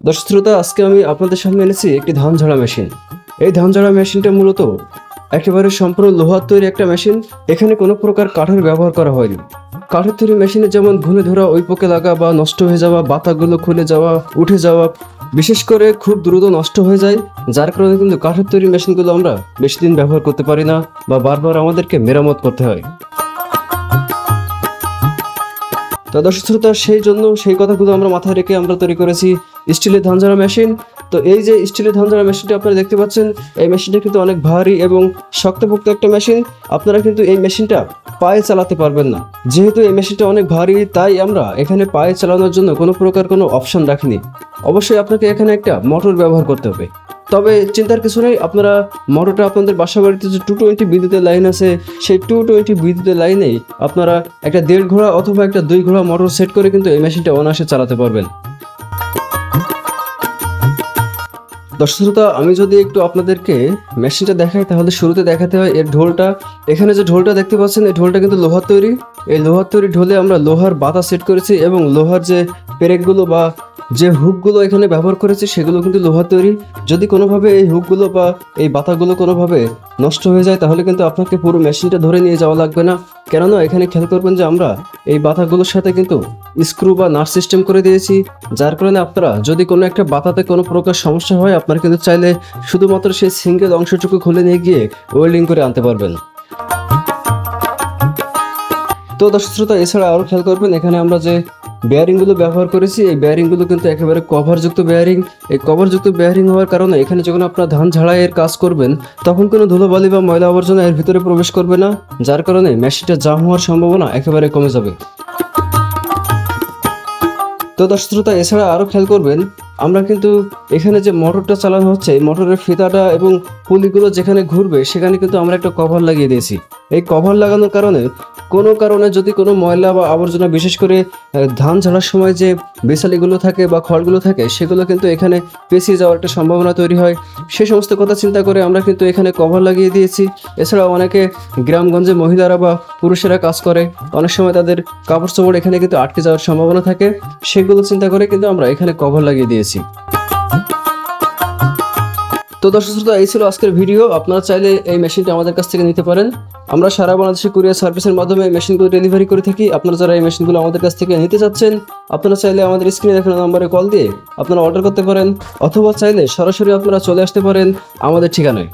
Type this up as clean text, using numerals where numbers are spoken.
দর্শক শ্রোতা, আজকে আমি আপনাদের সামনে এনেছি একটি ধান ঝাড়া মেশিন। এই ধান ঝাড়া মেশিনটা মূলত একেবারে সম্পূর্ণ লোহার তৈরি একটা মেশিন। এখানে কোনো প্রকার কাঠের ব্যবহার করা হয়নি। কাঠের তৈরি মেশিনে যেমন ঘুনে ধরা, ওই পোকে লাগা বা নষ্ট হয়ে যাওয়া, বাতাগুলো খুলে যাওয়া, উঠে যাওয়া, বিশেষ করে খুব দ্রুত নষ্ট হয়ে যায়, যার কারণে কিন্তু কাঠের তৈরি মেশিনগুলো আমরা বেশি দিন ব্যবহার করতে পারি না বা বারবার আমাদেরকে মেরামত করতে হয়। তো দর্শক শ্রোতা, সেই কথাগুলো আমরা মাথায় রেখে আমরা তৈরি করেছি স্টিলের ধান ঝাড়া মেশিন। তো এই যে স্টিলের ধান ঝাড়া মেশিনটা আপনারা দেখতে পাচ্ছেন, এই মেশিনটা কিন্তু অনেক ভারী এবং শক্তপোক্ত একটা মেশিন। আপনারা কিন্তু এই মেশিনটা পায়ে চালাতে পারবেন না। যেহেতু এই মেশিনটা অনেক ভারী, তাই আমরা এখানে পায়ে চালানোর জন্য কোনো প্রকার কোনো অপশন রাখিনি। অবশ্যই আপনাকে এখানে একটা মোটর ব্যবহার করতে হবে। তবে চিন্তার কিছু নেই, আপনারা মোটরটা আপনাদের বাসা বাড়িতে যে 220 বিদ্যুতের লাইন আছে, সেই 220 বিদ্যুতের লাইনেই আপনারা একটা 1.5 ঘোড়া অথবা একটা 2 ঘোড়া মোটর সেট করে কিন্তু এই মেশিনটা অনায়াসে চালাতে পারবেন। দর্শক শ্রোতা, আমি যদি একটু আপনাদেরকে মেশিনটা দেখাই, তাহলে শুরুতে দেখাতে হয় এর ঢোলটা। এখানে যে ঢোলটা দেখতে পাচ্ছেন, এই ঢোলটা কিন্তু লোহার তৈরি। এই লোহার তৈরি ঢোলে আমরা লোহার বাতা সেট করেছি এবং লোহার যে পেরেকগুলো বা যে হুকগুলো এখানে ব্যবহার করেছি, সেগুলো কিন্তু লোহার তৈরি। যদি কোনোভাবে এই হুকগুলো বা এই বাতাগুলো কোনোভাবে নষ্ট হয়ে যায়, তাহলে কিন্তু আপনাকে পুরো মেশিনটা ধরে নিয়ে যাওয়া লাগবে না। কেননা এখানে খেয়াল করবেন যে আমরা এই বাতাগুলোর সাথে কিন্তু স্ক্রু বা নাট সিস্টেম করে দিয়েছি, যার কারণে আপনারা যদি কোনো একটা বাতাতে কোনো প্রকার সমস্যা হয়, আপনারা কিন্তু চাইলে শুধুমাত্র সেই সিঙ্গেল অংশটুকু খুলে নিয়ে গিয়ে ওয়েল্ডিং করে আনতে পারবেন। তো দর্শক শ্রোতা, এছাড়া আরও খেয়াল করবেন, এখানে আমরা যে বেয়ারিংগুলো ব্যবহার করেছি, এই বেয়ারিংগুলো কিন্তু একেবারে কভারযুক্ত বেয়ারিং। এই কভারযুক্ত বেয়ারিং হওয়ার কারণে এখানে যখন আপনারা ধান ঝাড়াইয়ের কাজ করবেন, তখন কোনো ধুলোবালি বা ময়লা আবর্জনা এর ভিতরে প্রবেশ করবে না, যার কারণে মেশিনটা জাম হওয়ার সম্ভাবনা একেবারে কমে যাবে। তো দর্শক শ্রোতা, এছাড়া আরও খেয়াল করবেন, আমরা কিন্তু এখানে যে মোটরটা চালানো হচ্ছে, এই মোটরের ফিতাটা এবং পুলিগুলো যেখানে ঘুরবে, সেখানে কিন্তু আমরা একটা কভার লাগিয়ে দিয়েছি। এই কভার লাগানোর কারণে কোনো কারণে যদি কোনো ময়লা বা আবর্জনা, বিশেষ করে ধান ঝাড়ার সময় যে বেসালিগুলো থাকে বা খড়গুলো থাকে, সেগুলো কিন্তু এখানে পেঁচিয়ে যাওয়ার একটা সম্ভাবনা তৈরি হয়। সে সমস্ত কথা চিন্তা করে আমরা কিন্তু এখানে কভার লাগিয়ে দিয়েছি। এছাড়াও অনেকে গ্রামগঞ্জে মহিলারা বা পুরুষেরা কাজ করে, অনেক সময় তাদের কাপড় চোপড় এখানে কিন্তু আটকে যাওয়ার সম্ভাবনা থাকে, সেগুলো চিন্তা করে কিন্তু আমরা এখানে কভার লাগিয়ে দিয়েছি। তো দর্শক শ্রোতা, এই ছিল আজকের ভিডিও। আপনারা চাইলে এই মেশিনটা আমাদের কাছ থেকে নিতে পারেন। আমরা সারা বাংলাদেশে কুরিয়ার সার্ভিসের মাধ্যমে এই মেশিনগুলো ডেলিভারি করে থাকি। আপনারা যারা এই মেশিনগুলো আমাদের কাছ থেকে নিতে চাচ্ছেন, আপনারা চাইলে আমাদের স্ক্রিনে দেখানো নম্বরে কল দিয়ে আপনারা অর্ডার করতে পারেন, অথবা চাইলে সরাসরি আপনারা চলে আসতে পারেন আমাদের ঠিকানায়।